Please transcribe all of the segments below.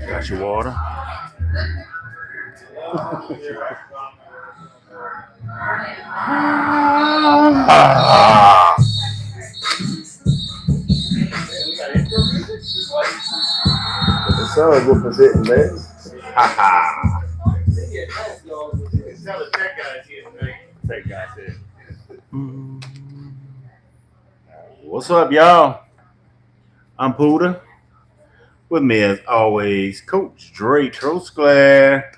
Got your water? The sun was hitting, man. Ha ha. Tech guy said. What's up, y'all? I'm Puda. With me, as always, Coach Dre Trosclair.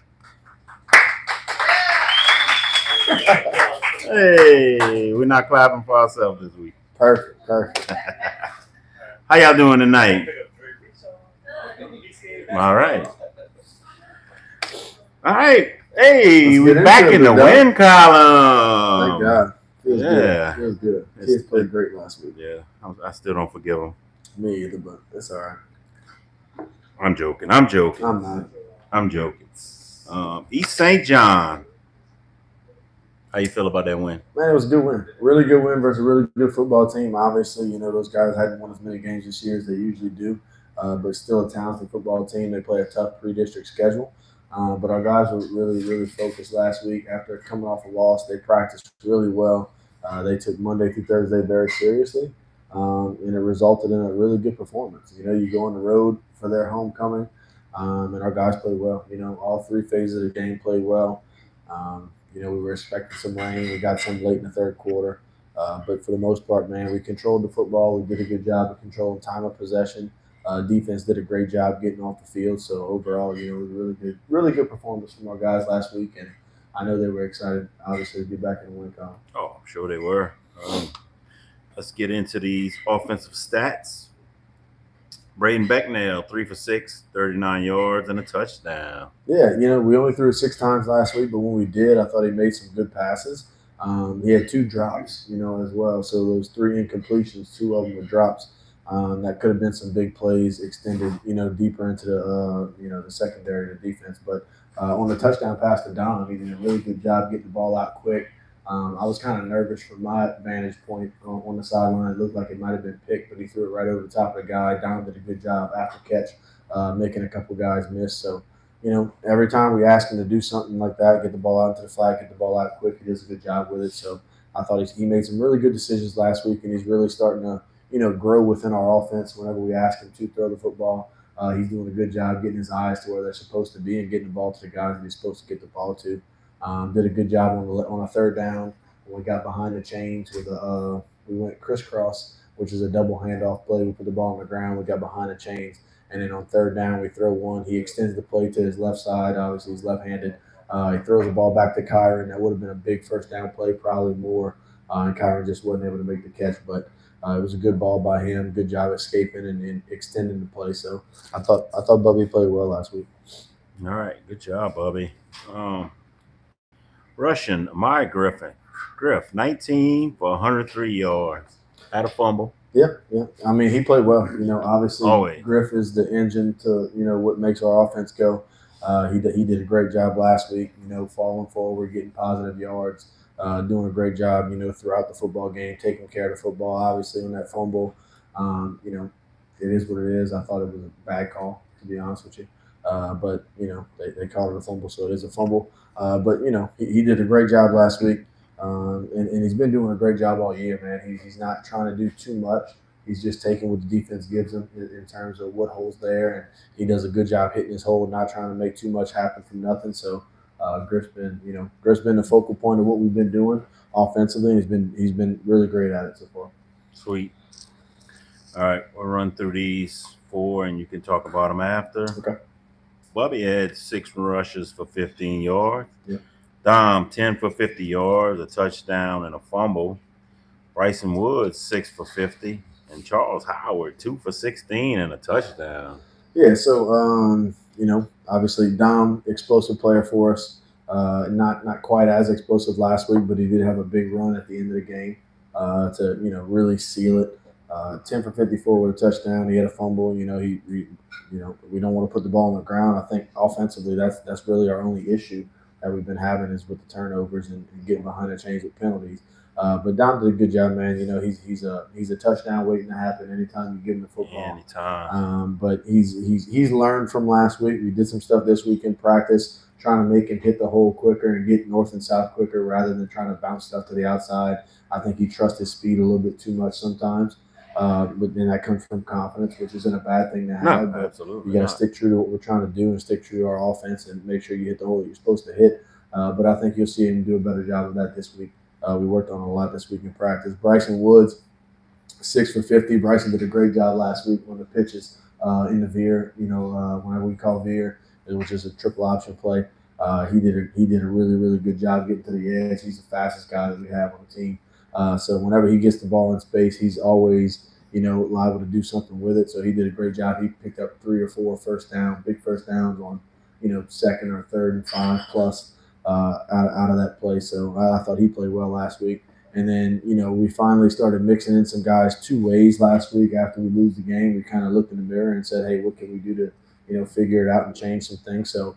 Hey, we're not clapping for ourselves this week. Perfect. How y'all doing tonight? All right. All right. Hey, we're back in the win column. Thank God. Feels Yeah. good. Feels good. Kids played great last week. Yeah, I still don't forgive them. Me either, but that's all right. I'm joking. I'm not. I'm joking. East St. John. How you feel about that win? Man, it was a good win. Really good win versus a really good football team. Obviously, you know, those guys hadn't won as many games this year as they usually do, but still a talented football team. They play a tough pre-district schedule. But our guys were really focused last week. After coming off a loss, they practiced really well. They took Monday through Thursday very seriously, and it resulted in a really good performance. You know, you go on the road for their homecoming, and our guys played well. You know, all three phases of the game played well. You know, we were expecting some rain. We got some late in the third quarter. But for the most part, man, we controlled the football. We did a good job of controlling time of possession. Defense did a great job getting off the field. So overall, you know, it was really good performance from our guys last week. And I know they were excited, obviously, to be back in the win column. Oh, I'm sure they were. Let's get into these offensive stats. Braden Becknell, 3 for 6, 39 yards, and a touchdown. Yeah, you know, we only threw it 6 times last week, but when we did, I thought he made some good passes. He had 2 drops, you know, as well. So those 3 incompletions, 2 of them were drops. That could have been some big plays extended, you know, deeper into the, you know, the secondary, the defense. But on the touchdown pass to Don, he did a really good job getting the ball out quick. I was kind of nervous from my vantage point on the sideline. It looked like it might have been picked, but he threw it right over the top of the guy. Don did a good job after catch, making a couple guys miss. So, you know, every time we ask him to do something like that, get the ball out to the flag, get the ball out quick, he does a good job with it. So I thought he made some really good decisions last week, and he's really starting to, you know, grow within our offense whenever we ask him to throw the football. He's doing a good job getting his eyes to where they're supposed to be and getting the ball to the guys that he's supposed to get the ball to. Did a good job on a third down when we got behind the chains with we went crisscross, which is a double handoff play. We put the ball on the ground, we got behind the chains, and then on third down we throw one. He extends the play to his left side. Obviously he's left-handed. He throws the ball back to Kyron. That would have been a big first down play, probably more. And Kyron just wasn't able to make the catch, but it was a good ball by him. Good job escaping and extending the play. So I thought Bubby played well last week. All right. Good job, Bubby. Russian, Amari Griffin. Griff, 19 for 103 yards. Had a fumble. Yeah. I mean, he played well. You know, obviously, Always. Griff is the engine to, you know, what makes our offense go. He did a great job last week, you know, falling forward, getting positive yards, doing a great job, you know, throughout the football game, taking care of the football. Obviously, on that fumble, you know, it is what it is. I thought it was a bad call, to be honest with you. But, you know, they called it a fumble, so it is a fumble. But, you know, he did a great job last week. And he's been doing a great job all year, man. He's not trying to do too much. He's just taking what the defense gives him in terms of what holes there, and he does a good job hitting his hole, not trying to make too much happen from nothing. So Griff's been the focal point of what we've been doing offensively, and he's been really great at it so far. Sweet. All right, we'll run through these 4, and you can talk about them after. Okay. Bubby had 6 rushes for 15 yards. Yeah. Dom, 10 for 50 yards, a touchdown, and a fumble. Bryson Woods, 6 for 50. And Charles Howard, 2 for 16 and a touchdown. Yeah, so you know, obviously Dom, explosive player for us. Not quite as explosive last week, but he did have a big run at the end of the game to, you know, really seal it. 10 for 54 with a touchdown. He had a fumble. You know, you know, we don't want to put the ball on the ground. I think offensively, that's really our only issue that we've been having is with the turnovers and getting behind the chains with penalties. But Dom did a good job, man. You know, he's a touchdown waiting to happen anytime you give him the football. Anytime. But he's learned from last week. We did some stuff this week in practice, trying to make him hit the hole quicker and get north and south quicker rather than trying to bounce stuff to the outside. I think he trusts his speed a little bit too much sometimes. But then that comes from confidence, which isn't a bad thing to have. No, but absolutely. you got to stick true to what we're trying to do and stick true to our offense and make sure you hit the hole that you're supposed to hit. But I think you'll see him do a better job of that this week. We worked on a lot this week in practice. Bryson Woods, 6 for 50. Bryson did a great job last week on the pitches in the veer. You know, whenever we call veer, which is a triple option play. He did a really good job getting to the edge. He's the fastest guy that we have on the team. So whenever he gets the ball in space, he's always liable to do something with it. So he did a great job. He picked up 3 or 4 big first downs on second or third and 5 plus out of that play. So I thought he played well last week. And then, we finally started mixing in some guys 2 ways last week after we lose the game. We kind of looked in the mirror and said, hey, what can we do to, figure it out and change some things? So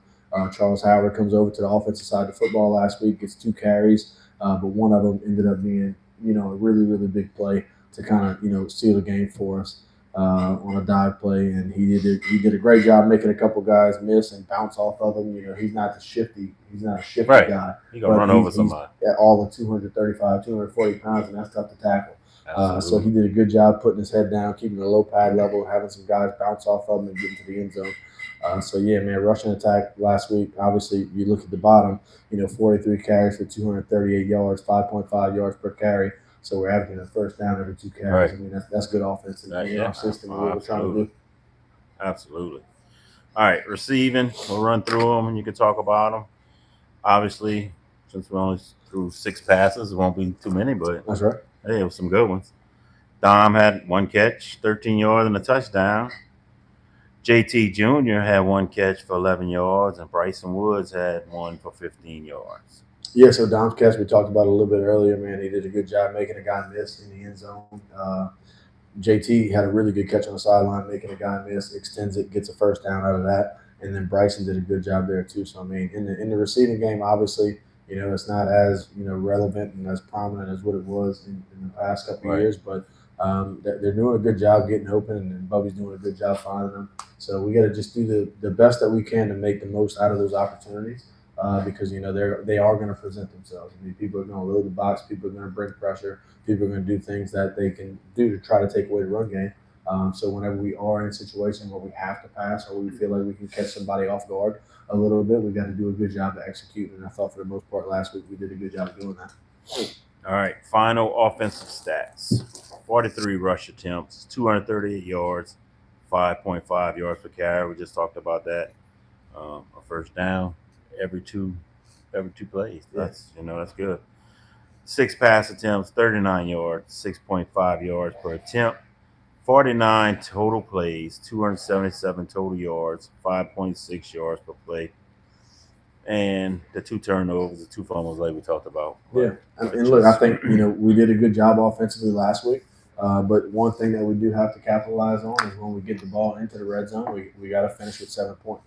Charles Howard comes over to the offensive side of the football last week, gets 2 carries, but one of them ended up being, a really big play to kind of, seal the game for us on a dive play. And he did a great job making a couple guys miss and bounce off of him. He's not a shifty guy. He can run over somebody. He's at all of 235, 240 pounds, and that's tough to tackle. So he did a good job putting his head down, keeping a low pad level, having some guys bounce off of him and getting to the end zone. So yeah, man, rushing attack last week. Obviously, you look at the bottom. 43 carries for 238 yards, 5.5 yards per carry. So we're averaging a first down every 2 carries. Right. I mean, that's good offense in our system. What we're trying to do. Absolutely. All right, receiving. We'll run through them, and you can talk about them. Obviously, since we only threw 6 passes, it won't be too many, but that's right. Hey, it was some good ones. Dom had 1 catch, 13 yards, and a touchdown. JT Jr. had 1 catch for 11 yards, and Bryson Woods had 1 for 15 yards. Yeah, so Dom's catch we talked about a little bit earlier, man. He did a good job making a guy miss in the end zone. JT had a really good catch on the sideline, making a guy miss, extends it, gets a first down out of that, and then Bryson did a good job there too. So I mean, in the receiving game, obviously, it's not as relevant and as prominent as what it was in the past couple of years, but they're doing a good job getting open, and Bubby's doing a good job finding them. So we got to just do the best that we can to make the most out of those opportunities. Because they are going to present themselves. I mean, people are going to load the box. People are going to bring pressure. People are going to do things that they can do to try to take away the run game. So whenever we are in a situation where we have to pass or we feel like we can catch somebody off guard a little bit, we got to do a good job of executing. And I thought for the most part last week we did a good job of doing that. All right, final offensive stats: 43 rush attempts, 238 yards, 5.5 yards per carry. We just talked about that. A first down every two plays. That's good. 6 pass attempts, 39 yards, 6.5 yards per attempt. 49 total plays, 277 total yards, 5.6 yards per play. And the 2 turnovers, the 2 fumbles like we talked about. Yeah. And look, I think, we did a good job offensively last week. But one thing that we do have to capitalize on is when we get the ball into the red zone, we got to finish with 7 points.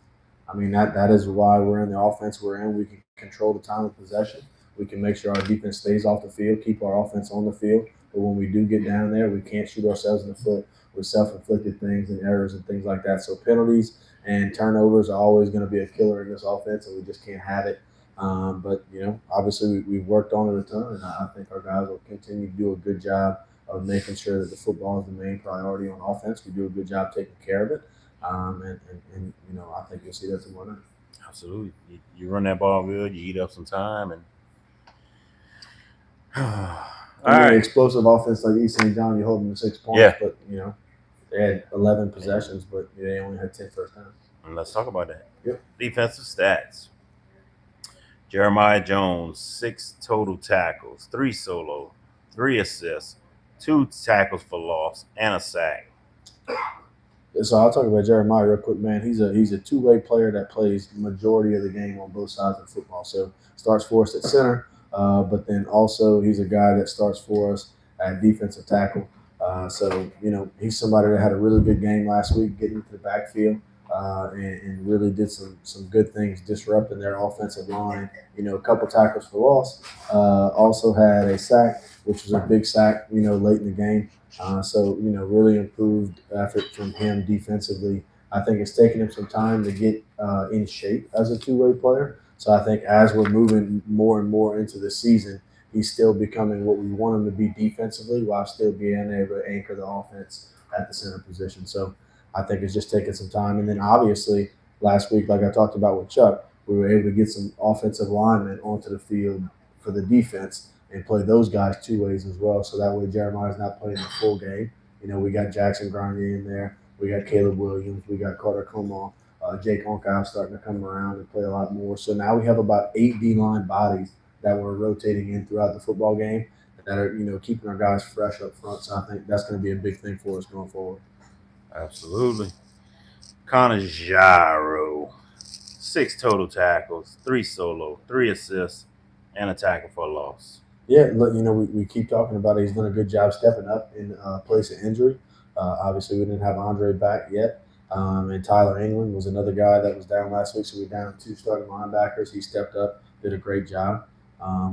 I mean, that is why we're in the offense we're in. We can control the time of possession. We can make sure our defense stays off the field, keep our offense on the field. But when we do get down there, we can't shoot ourselves in the foot with self-inflicted things and errors and things like that. So penalties and turnovers are always going to be a killer in this offense, and we just can't have it. But, obviously we've worked on it a ton, and I think our guys will continue to do a good job of making sure that the football is the main priority on offense. We do a good job taking care of it. And I think you'll see that tomorrow night. Absolutely. You run that ball good, you eat up some time, and explosive offense like East St. John, you hold them to 6 points, but they had 11 possessions, but they only had 10 first downs. And let's talk about that. Yep. Defensive stats. Jeremiah Jones, 6 total tackles, 3 solo, 3 assists, 2 tackles for loss, and a sack. So I'll talk about Jeremiah real quick, man. He's a 2-way player that plays the majority of the game on both sides of football. So starts for us at center, but then also he's a guy that starts for us at defensive tackle. So he's somebody that had a really good game last week, getting into the backfield. and really did some good things disrupting their offensive line. A couple tackles for loss. Also had a sack, which was a big sack, late in the game. So really improved effort from him defensively. I think it's taken him some time to get in shape as a two-way player. So I think as we're moving more and more into the season, he's still becoming what we want him to be defensively while still being able to anchor the offense at the center position. So I think it's just taking some time. And then obviously last week, like I talked about with Chuck, we were able to get some offensive linemen onto the field for the defense and play those guys two ways as well. So that way Jeremiah's not playing the full game. We got Jackson Garnier in there. We got Caleb Williams. We got Carter Comal. Jake Onkow starting to come around and play a lot more. So now we have about 8 D-line bodies that we're rotating in throughout the football game that are, keeping our guys fresh up front. So I think that's going to be a big thing for us going forward. Absolutely. Connor Gyro, 6 total tackles, 3 solo, 3 assists, and a tackle for a loss. Yeah, look, we keep talking about it. He's done a good job stepping up in place of injury. Obviously, we didn't have Andre back yet. And Tyler England was another guy that was down last week. So we're down 2 starting linebackers. He stepped up, did a great job.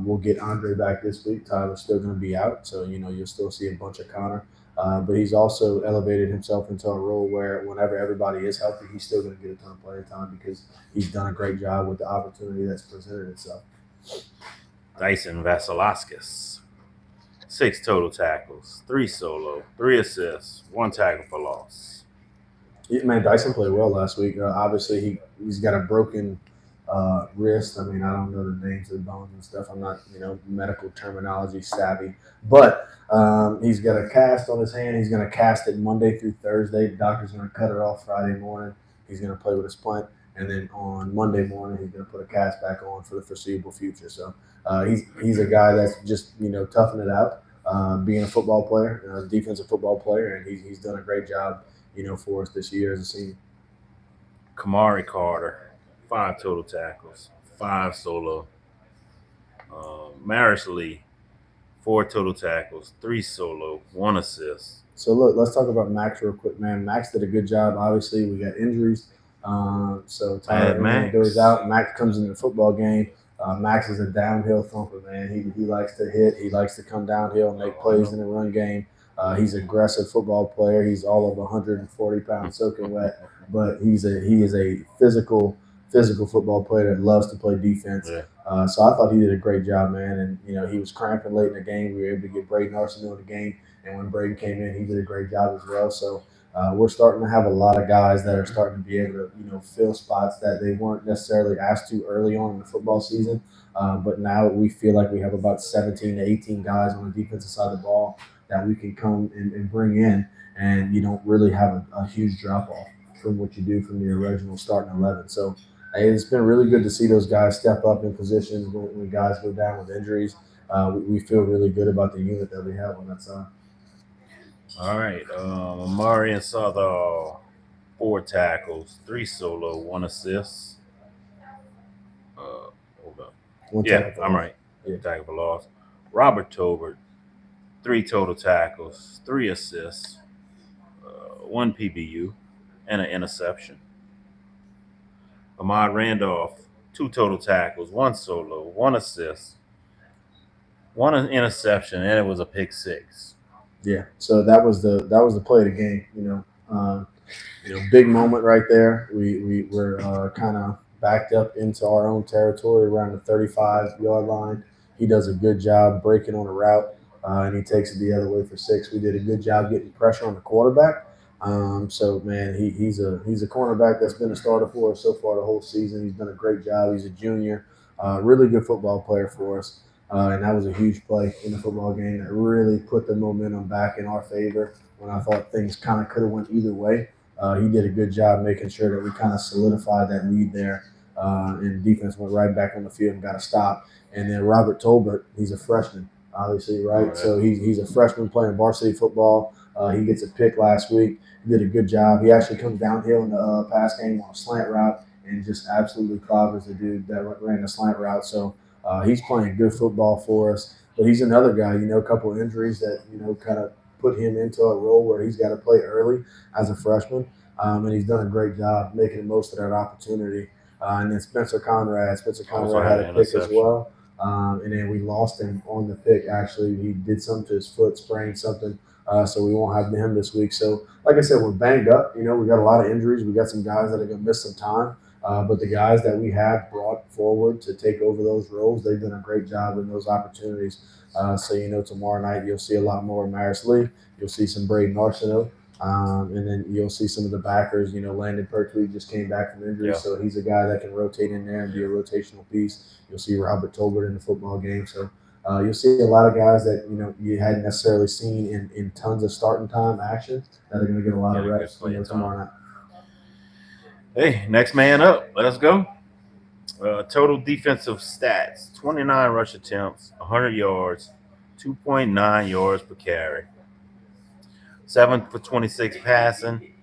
We'll get Andre back this week. Tyler's still going to be out. So, you'll still see a bunch of Connor. But he's also elevated himself into a role where whenever everybody is healthy, he's still going to get a ton of playing time because he's done a great job with the opportunity that's presented itself. Dyson Vasilaskis, 6 total tackles, 3 solo, 3 assists, 1 tackle for loss. Yeah, man, Dyson played well last week. Obviously, he's got a broken wrist. I mean, I don't know the names of the bones and stuff. I'm not, medical terminology savvy. But he's got a cast on his hand. He's going to cast it Monday through Thursday. The doctor's going to cut it off Friday morning. He's going to play with a splint. And then on Monday morning, he's going to put a cast back on for the foreseeable future. So he's a guy that's just, toughing it out, being a football player, a defensive football player. And he's done a great job, for us this year as a senior. Kamari Carter, 5 total tackles, 5 solo. Maris Lee, 4 total tackles, 3 solo, 1 assist. So look, let's talk about Max real quick, man. Max did a good job. Obviously, we got injuries. So Tyler goes out. Max comes into the football game. Max is a downhill thumper, man. He likes to hit. He likes to come downhill and make plays in the run game. He's an aggressive football player. He's all of 140 pounds soaking wet, but he is a physical football player that loves to play defense. Yeah. So I thought he did a great job, man. And he was cramping late in the game. We were able to get Braden Arsenault in the game, and when Braden came in, he did a great job as well. So we're starting to have a lot of guys that are starting to be able to fill spots that they weren't necessarily asked to early on in the football season. But now we feel like we have about 17 to 18 guys on the defensive side of the ball that we can come and bring in, and you don't really have a huge drop off from what you do from the original starting 11. So it's been really good to see those guys step up in positions when guys go down with injuries. We feel really good about the unit that we have on that side. All right. Amari and Southall, 4 tackles, 3 solo, 1 assist. Hold up. I'm right. Yeah. Tackle for loss. Robert Tobert, 3 total tackles, 3 assists, 1 PBU, and an interception. Ahmad Randolph, 2 total tackles, 1 solo, 1 assist, 1 interception, and it was a pick 6. Yeah, so that was the play of the game. Big moment right there. We were kind of backed up into our own territory around the 35-yard line. He does a good job breaking on a route, and he takes it the other way for 6. We did a good job getting pressure on the quarterback. So man, he's a cornerback that's been a starter for us so far the whole season. He's done a great job. He's a junior, really good football player for us. And that was a huge play in the football game that really put the momentum back in our favor when I thought things kind of could have went either way. He did a good job making sure that we kind of solidified that lead there. And the defense went right back on the field and got a stop. And then Robert Tolbert, he's a freshman, obviously, right? So he's a freshman playing varsity football. He gets a pick last week. He did a good job. He actually comes downhill in the pass game on a slant route and just absolutely clobbers the dude that ran the slant route. So he's playing good football for us. But he's another guy, a couple of injuries that, kind of put him into a role where he's got to play early as a freshman. and he's done a great job making the most of that opportunity. And then Spencer Conrad. Spencer Also Conrad had had a an pick as interception. well. And then we lost him on the pick. Actually, he did something to his foot, sprained something, so we won't have him this week. So, like I said, we're banged up. We got a lot of injuries. We got some guys that are going to miss some time. But the guys that we have brought forward to take over those roles, they've done a great job in those opportunities. So, tomorrow night you'll see a lot more of Maris Lee. You'll see some Braden Arsenault. And then you'll see some of the backers. Landon Pertwee just came back from injury, Yeah. so he's a guy that can rotate in there and be a rotational piece. You'll see Robert Tolbert in the football game. So you'll see a lot of guys that you hadn't necessarily seen in tons of starting time action that are going to get a lot of Getting good reps playing time. tomorrow night. Hey, next man up. Let's go. Total defensive stats: 29 rush attempts, 100 yards, 2.9 yards per carry, 7 for 26 passing,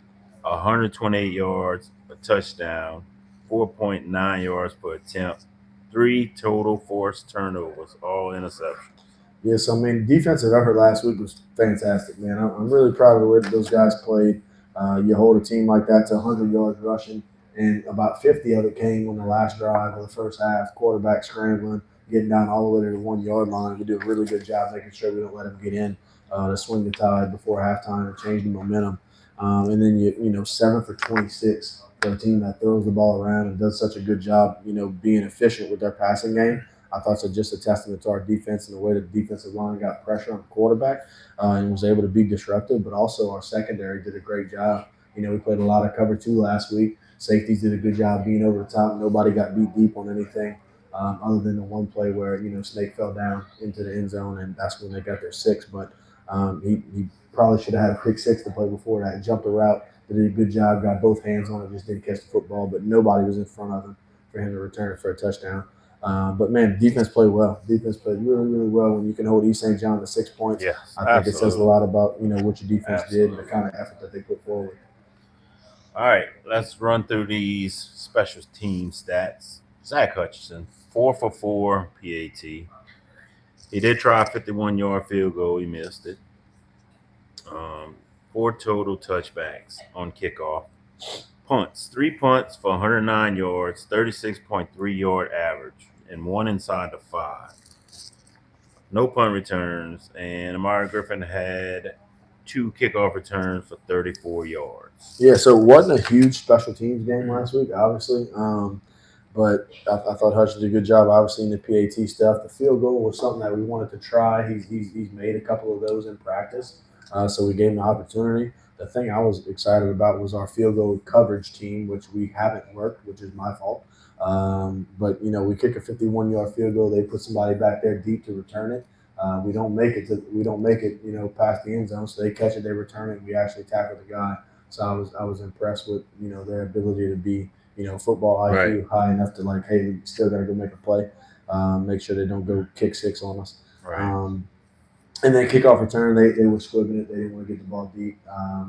128 yards, a touchdown, 4.9 yards per attempt, 3 total forced turnovers, all interceptions. Yeah, so I mean, defensive effort last week was fantastic, man. I'm really proud of the way that those guys played. You hold a team like that to 100 yards rushing, and about 50 of it came on the last drive of the first half. Quarterback scrambling, getting down all the way to the 1 yard line. We do a really good job making sure we don't let them get in to swing the tide before halftime and change the momentum. And then 7 for 26 for a team that throws the ball around and does such a good job, being efficient with their passing game. I thought so. Just a testament to our defense and the way the defensive line got pressure on the quarterback and was able to be disruptive. But also our secondary did a great job. We played a lot of cover two last week. Safeties did a good job being over the top. Nobody got beat deep on anything other than the one play where Snake fell down into the end zone, and that's when they got their six. But he probably should have had a pick six to play before that. Jumped the route, did a good job, got both hands on it, just didn't catch the football. But nobody was in front of him for him to return it for a touchdown. But man, defense played well. Defense played really, really well. When you can hold East St. John to 6 points, Yes, I think it says a absolutely. lot about what your defense did and the Absolutely. kind of effort that they put forward. All right, let's run through these special team stats. Zach Hutchinson, 4 for 4 PAT. He did try a 51-yard field goal. He missed it. 4 total touchbacks on kickoff. Punts, 3 punts for 109 yards, 36.3-yard average, and 1 inside the 5. No punt returns, and Amari Griffin had 2 kickoff returns for 34 yards. Yeah, so it wasn't a huge special teams game last week, obviously. But I thought Hutch did a good job, obviously, in the PAT stuff. The field goal was something that we wanted to try. He's made a couple of those in practice, so we gave him the opportunity. The thing I was excited about was our field goal coverage team, which we haven't worked, which is my fault. But we kick a 51-yard field goal. They put somebody back there deep to return it. We don't make it past the end zone. So they catch it, they return it. We actually tackle the guy. So I was impressed with their ability to be football IQ Right. high enough to like, hey, we still got to go make a play, make sure they don't go kick six on us. Right. And then kickoff return, they were squibbing it. They didn't want to get the ball deep.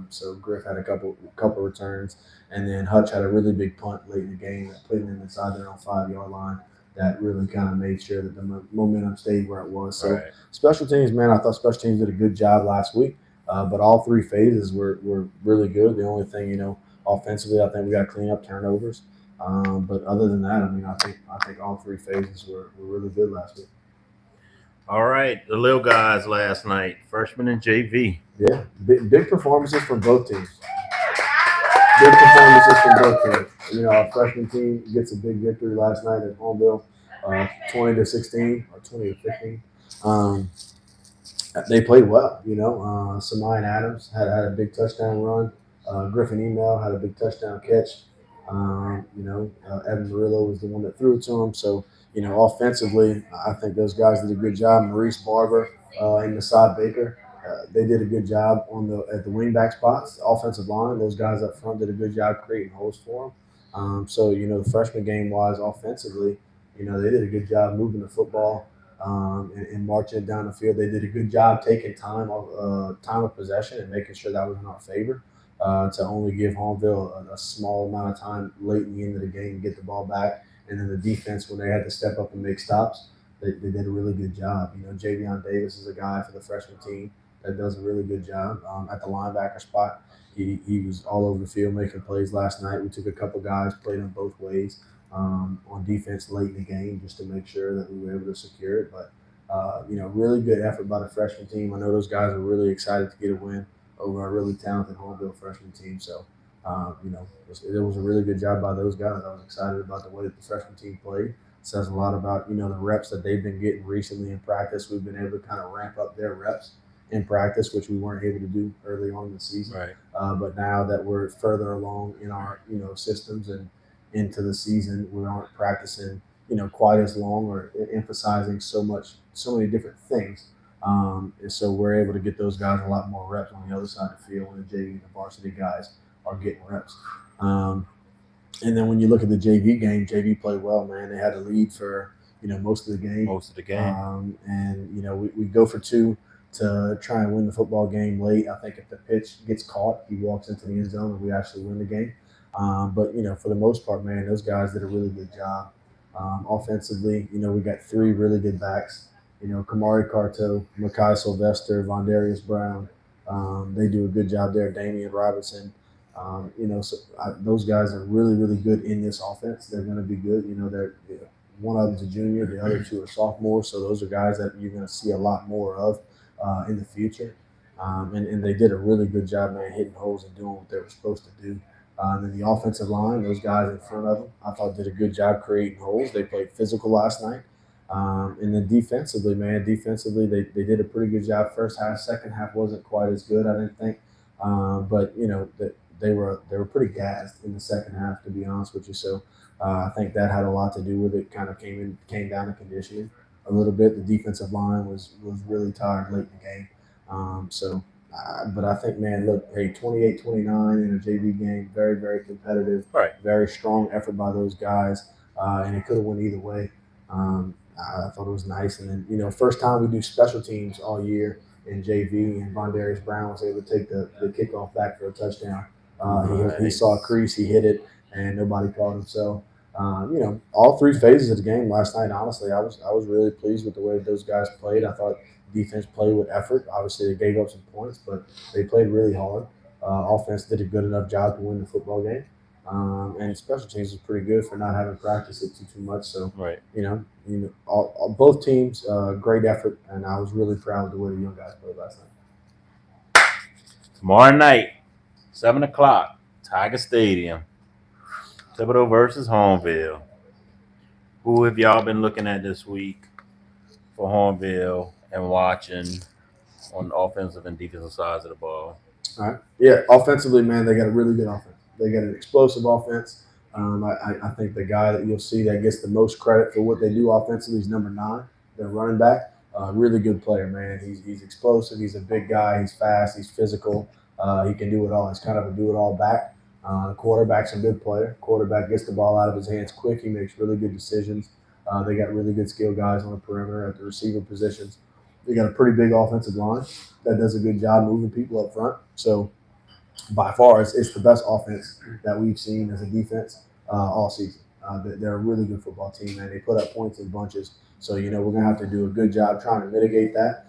So Griff had a couple returns, and then Hutch had a really big punt late in the game that put them inside their own 5 yard line. That really kind of made sure that the momentum stayed where it was. So Right. special teams, man, I thought special teams did a good job last week. But all three phases were really good. The only thing, offensively, I think we got to clean up turnovers. But other than that, I mean, I think all three phases were really good last week. All right, the little guys last night, freshman and JV. Yeah, big performances from both teams. Big performances from both teams. Our freshman team gets a big victory last night at Hahnville, 20-16 or 20-15. Um, they played well. Samine Adams had a big touchdown run. Griffin Email had a big touchdown catch. Evan Murillo was the one that threw it to him. So, offensively, I think those guys did a good job. Maurice Barber and Nasad Baker, they did a good job at the wingback spots. The offensive line, those guys up front did a good job creating holes for them. So, the freshman game wise, offensively, they did a good job moving the football and marching it down the field. They did a good job taking time of possession and making sure that was in our favor. To only give Hahnville a small amount of time late in the end of the game to get the ball back. And then the defense, when they had to step up and make stops, they did a really good job. Javion Davis is a guy for the freshman team that does a really good job at the linebacker spot. He was all over the field making plays last night. We took a couple guys, played them both ways on defense late in the game just to make sure that we were able to secure it. But really good effort by the freshman team. I know those guys are really excited to get a win over a really talented Hahnville freshman team. So, it was a really good job by those guys. I was excited about the way that the freshman team played. It says a lot about the reps that they've been getting recently in practice. We've been able to kind of ramp up their reps in practice, which we weren't able to do early on in the season. Right. But now that we're further along in our systems and into the season, we aren't practicing quite as long or emphasizing so many different things. And so we're able to get those guys a lot more reps on the other side of the field when the JV and the varsity guys are getting reps. And then when you look at the JV game, JV played well, man. They had a lead for most of the game. Most of the game. And we go for two to try and win the football game late. I think if the pitch gets caught, he walks into the end zone and we actually win the game. But for the most part, man, those guys did a really good job. Offensively, we got three really good backs. Kamari Carto, Makai Sylvester, Vondarius Brown. They do a good job there. Damian Robinson. Those guys are really, really good in this offense. They're going to be good. One of them's a junior, the other two are sophomores. So those are guys that you're going to see a lot more of in the future. And they did a really good job, man, hitting holes and doing what they were supposed to do. And then the offensive line, those guys in front of them, I thought did a good job creating holes. They played physical last night. And then defensively, man, they did a pretty good job. First half, second half wasn't quite as good, I didn't think. But they were pretty gassed in the second half, to be honest with you. So I think that had a lot to do with it. Kind of came down to conditioning a little bit. The defensive line was really tired late in the game. But I think, man, look, hey, 28-29 in a JV game, very, very competitive, Right. very strong effort by those guys, and it could have went either way. I thought it was nice. And then, first time we do special teams all year in JV, and Vondarius Brown was able to take the kickoff back for a touchdown. He saw a crease, he hit it, and nobody caught him. So, all three phases of the game last night, honestly, I was really pleased with the way those guys played. I thought defense played with effort. Obviously, they gave up some points, but they played really hard. Offense did a good enough job to win the football game. And special teams was pretty good for not having practiced it too much. So, Right. Both teams, great effort, and I was really proud of the way the young guys played last night. Tomorrow night, 7:00, Tiger Stadium. Thibodeau versus Hahnville. Who have y'all been looking at this week for Hahnville and watching on the offensive and defensive sides of the ball? All right. Yeah, offensively, man, they got a really good offense. They got an explosive offense. I think the guy that you'll see that gets the most credit for what they do offensively is number 9, their running back. Really good player, man. He's explosive. He's a big guy. He's fast. He's physical. He can do it all. He's kind of a do-it-all back. The quarterback's a good player. Quarterback gets the ball out of his hands quick. He makes really good decisions. They got really good skill guys on the perimeter at the receiver positions. They got a pretty big offensive line that does a good job moving people up front. So, by far, it's the best offense that we've seen as a defense all season. They're a really good football team, man. They put up points in bunches. So, we're going to have to do a good job trying to mitigate that,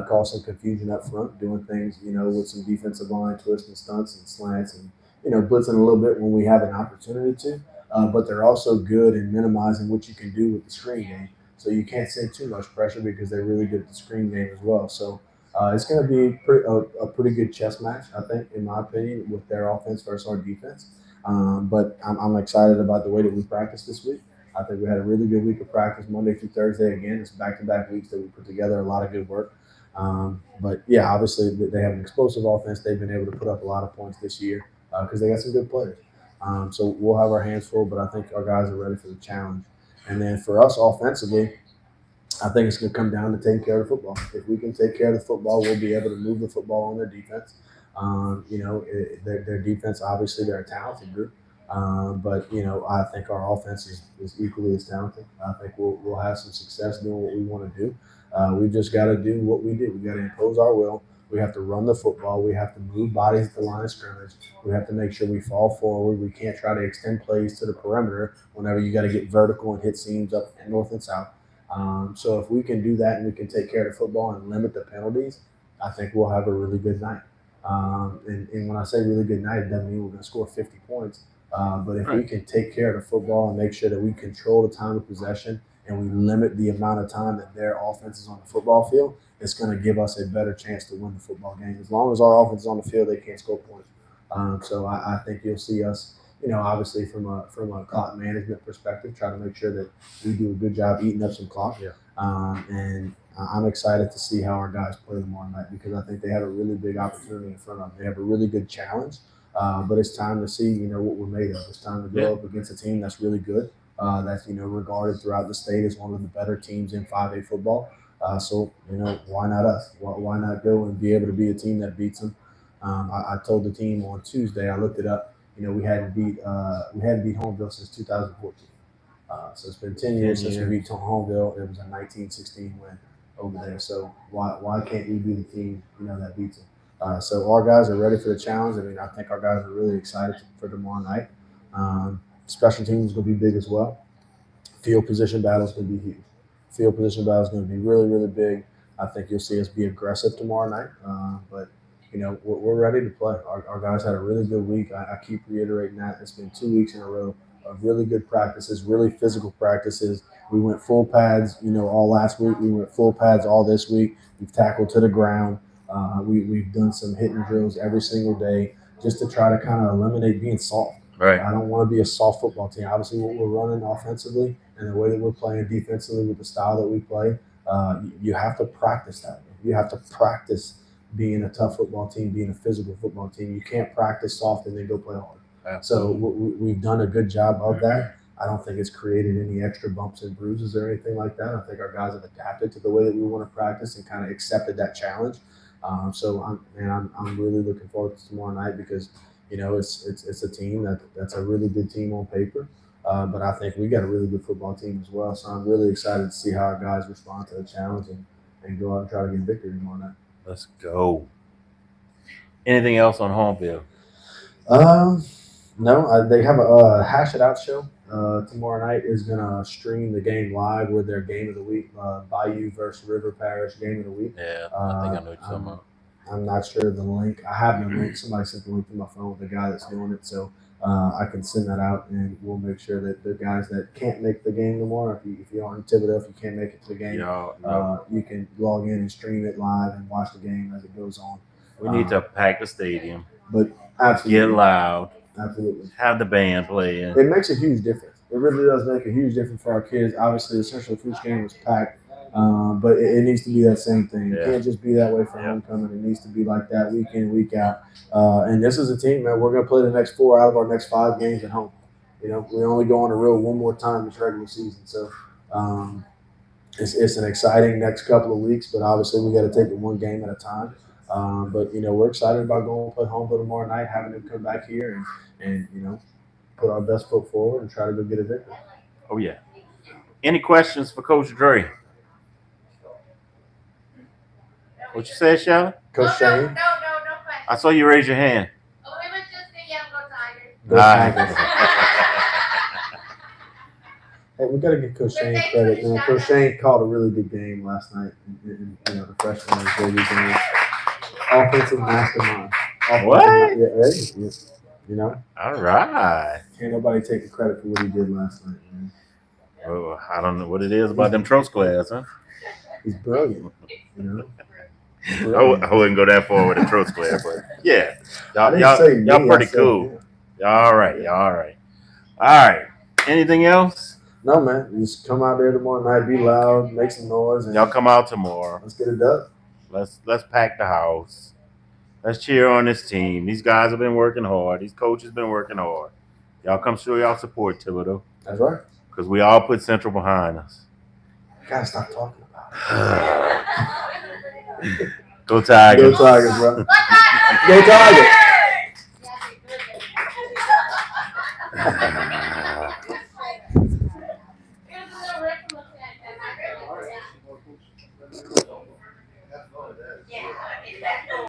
cause some confusion up front, doing things, with some defensive line twists and stunts and slants and, blitzing a little bit when we have an opportunity to. But they're also good in minimizing what you can do with the screen game. So you can't send too much pressure because they're really good at the screen game as well. So it's going to be a pretty good chess match, I think, in my opinion, with their offense versus our defense. But I'm excited about the way that we practiced this week. I think we had a really good week of practice Monday through Thursday. Again, it's back-to-back weeks that we put together, a lot of good work. But, yeah, obviously they have an explosive offense. They've been able to put up a lot of points this year because they got some good players. So we'll have our hands full, but I think our guys are ready for the challenge. And then for us offensively, I think it's going to come down to taking care of the football. If we can take care of the football, we'll be able to move the football on their defense. Their defense, obviously, they're a talented group. But I think our offense is equally as talented. I think we'll have some success doing what we want to do. We've just got to do what we do. We got to impose our will. We have to run the football. We have to move bodies at the line of scrimmage. We have to make sure we fall forward. We can't try to extend plays to the perimeter whenever you got to get vertical and hit seams up north and south. So if we can do that and we can take care of the football and limit the penalties, I think we'll have a really good night. And when I say really good night, it doesn't mean we're going to score 50 points. But if we Right. can take care of the football and make sure that we control the time of possession and we limit the amount of time that their offense is on the football field, it's going to give us a better chance to win the football game. As long as our offense is on the field, they can't score points. So I think you'll see us, obviously from a clock management perspective, try to make sure that we do a good job eating up some clock. Yeah. And I'm excited to see how our guys play tomorrow night because I think they have a really big opportunity in front of them. They have a really good challenge, but it's time to see, what we're made of. It's time to go up against a team that's really good, that's regarded throughout the state as one of the better teams in 5A football. So why not us? Why not go and be able to be a team that beats them? I told the team on Tuesday. I looked it up. We hadn't beat Hahnville since 2014. So it's been 10 years since we beat Hahnville. It was a 1916 win over there. So why can't we be the team that beats them? So our guys are ready for the challenge. I mean, I think our guys are really excited for tomorrow night. Special teams is going to be big as well. Field position battle is going to be huge. Field position battle is going to be really, really big. I think you'll see us be aggressive tomorrow night. But we're ready to play. Our guys had a really good week. I keep reiterating that. It's been 2 weeks in a row of really good practices, really physical practices. We went full pads, all last week. We went full pads all this week. We've tackled to the ground. We've done some hitting drills every single day just to try to kind of eliminate being soft. Right. I don't want to be a soft football team. Obviously, what we're running offensively and the way that we're playing defensively with the style that we play, you have to practice that. You have to practice being a tough football team, being a physical football team. You can't practice soft and then go play hard. So we've done a good job of that. I don't think it's created any extra bumps and bruises or anything like that. I think our guys have adapted to the way that we want to practice and kind of accepted that challenge. So I'm really looking forward to tomorrow night because it's a team that's a really good team on paper. But I think we got a really good football team as well. So I'm really excited to see how our guys respond to the challenge and go out and try to get victory tomorrow night. Let's go. Anything else on Hahnville? No, they have a Hash It Out show. Tomorrow night is going to stream the game live with their game of the week, Bayou versus River Parish game of the week. Yeah, I think I know what you're talking about. I'm not sure of the link. I have the link. Somebody sent the link to my phone with the guy that's doing it. So I can send that out, and we'll make sure that the guys that can't make the game tomorrow, if you aren't in Thibodeau, if you can't make it to the game, you can log in and stream it live and watch the game as it goes on. We need to pack the stadium, but absolutely get loud, absolutely have the band playing. It makes a huge difference. It really does make a huge difference for our kids. Obviously, the Central Foods game was packed, but it needs to be that same thing. It can't just be that way for homecoming. It needs to be like that week in, week out. And this is a team, man. We're going to play the next 4 out of our next 5 games at home. We only go on the road one more time this regular season. So it's an exciting next couple of weeks, but obviously we got to take it one game at a time. But we're excited about going to play Hahnville tomorrow night, having them come back here and put our best foot forward and try to go get a victory. Oh yeah. Any questions for Coach Dre? What you said, Shelly? Coach Shane? No question. I saw you raise your hand. Oh, it was just the Go Tigers. Go Tigers. Hey, we got to give Coach Shane credit. Man, Coach Shane called a really good game last night. The freshman JV game. Offensive mastermind. What? Yeah. All right. Can't nobody take the credit for what he did last night, man. Well, I don't know what it is about them Trost class, huh? He's brilliant. I wouldn't go that far with the Trost class, but yeah, y'all pretty cool. Y'all all right. All right. Anything else? No, man. Just come out there tomorrow night, be loud, make some noise, and Y'all come out tomorrow. let's get it done. Let's pack the house. Let's cheer on this team. These guys have been working hard. These coaches been working hard. Y'all come show y'all support, Thibodeau. That's right. Because we all put Central behind us. You gotta stop talking about it. Go Tigers. Go Tigers, bro. Go Tigers! Go Tigers! Yeah,